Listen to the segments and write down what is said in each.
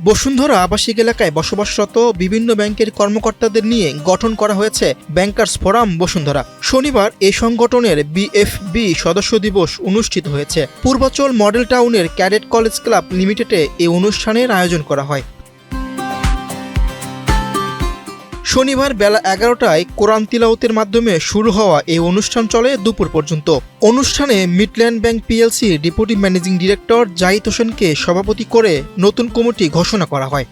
বসুন্ধরা আবাসিক এলাকায় বসবাসরত বিভিন্ন ব্যাংকের কর্মকর্তাদের নিয়ে গঠন করা হয়েছে ব্যাংকার্স ফোরাম বসুন্ধরা। শনিবার এই সংগঠনের বিএফবি সদস্য দিবস অনুষ্ঠিত হয়েছে। পূর্বাচল মডেল টাউনের ক্যাডেট কলেজ ক্লাব লিমিটেডে এই অনুষ্ঠানের আয়োজন করা হয়। শনিবার বেলা 11টায় কোরআন তিলাওয়াতের মাধ্যমে শুরু হওয়া এই অনুষ্ঠান চলে দুপুর পর্যন্ত। অনুষ্ঠানে Midland bank PLC deputy managing director Zahid হোসেনকে সভাপতি করে নতুন কমিটি ঘোষণা করা হয়।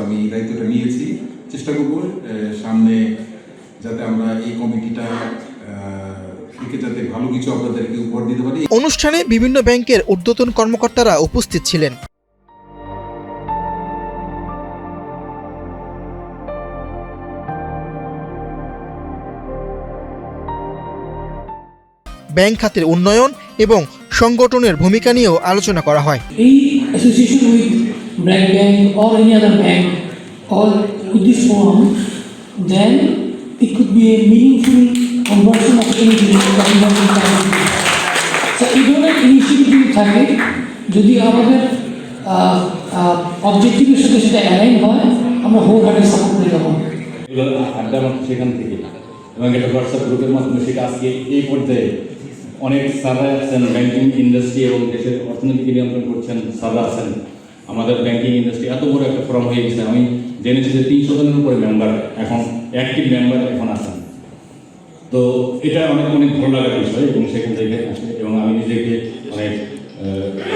আমি দায়িত্বটা নিয়েছি, চেষ্টা করব সামনে যাতে আমরা এই কমিটিটা ভালো কিছু আপনাদেরকে উপহার দিতে পারি। অনুষ্ঠানে বিভিন্ন ব্যাংকের ঊর্ধ্বতন কর্মকর্তারা উপস্থিত ছিলেন। ব্যাংক খাতের উন্নয়ন এবং সংগঠনের ভূমিকা নিয়েও আলোচনা করা হয়। এই association with BRAC bank or any other bank or with this forum, then it could be a meaningful conversion of energy so এই ধরনের ইনিশিয়েটিভ থাকে যদি আমাদের অবজেক্টিভের সাথে সেটা অ্যালাইন হয়, আমরা হোল হার্টেড সাপোর্ট করে দেবো। আড্ডা মাত্র সেখান থেকে এবং একটা হোয়াটসঅ্যাপ গ্রুপের মাধ্যমে সেটা আজকে এই পর্যায়ে অনেক স্যাররা আছেন, ব্যাংকিং ইন্ডাস্ট্রি এবং দেশের অর্থনীতিকে নিয়ন্ত্রণ করছেন স্যাররা আছেন। আমাদের ব্যাংকিং ইন্ডাস্ট্রি এত বড় একটা ফোরাম হয়ে গেছে, আমি জেনেছি যে 300 জনের উপরে মেম্বার এখন অ্যাক্টিভ মেম্বার এখন আছেন। তো এটা অনেক অনেক ভালো লাগার বিষয় এবং সেখান থেকে আসে এবং আমি নিজেকে অনেক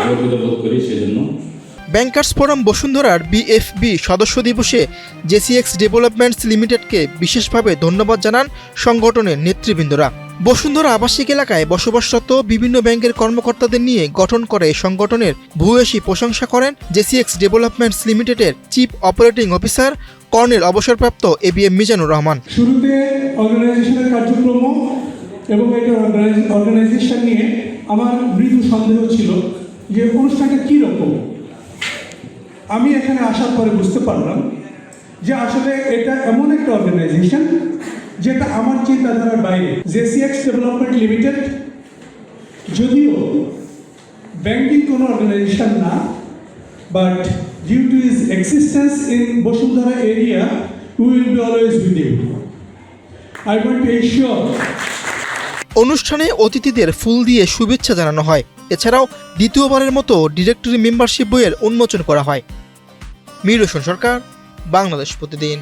গর্বিত বোধ করি সেজন্য। ব্যাংকার্স ফোরাম বসুন্ধরার বিএফবি সদস্য দিবসে জেসিএক্স ডেভেলপমেন্টস লিমিটেডকে বিশেষভাবে ধন্যবাদ জানান সংগঠনের নেতৃবৃন্দরা। বসুন্ধরা আবাসিক এলাকায় বসবাসরত বিভিন্ন ব্যাংকের কর্মকর্তাদের নিয়ে গঠন করে এই সংগঠনের ভূয়সী প্রশংসা করেন জেসিএক্স ডেভেলপমেন্টস লিমিটেডের চিফ অপারেটিং অফিসার কর্নেল অবসরপ্রাপ্ত এবিএম মিজানুর রহমান। শুরুতে অর্গানাইজেশনের কার্যক্রম এবং এটা অর্গানাইজেশন নিয়ে আমার মৃদু সন্দেহ ছিল যে অনুষ্ঠানটা কী রকম। আমি এখানে আসার পরে বুঝতে পারলাম যে আসলে এটা এমন একটা অর্গানাইজেশন যেটা আমার চিন্তাধারার বাইরে। জেসিএক্স ডেভেলপমেন্ট লিমিটেড যদিও ব্যাংকিং কোনো অর্গানাইজেশন না, but due to is existence in Bashundhara area we will be always with you. I want to ensure. অনুষ্ঠানে অতিথিদের ফুল দিয়ে শুভেচ্ছা জানানো হয়। এছাড়াও দ্বিতীয়বারের মতো ডিরেক্টরি মেম্বারশিপ বইয়ের উন্মোচন করা হয়। মীর হোসেন সরকার, বাংলাদেশ প্রতিদিন।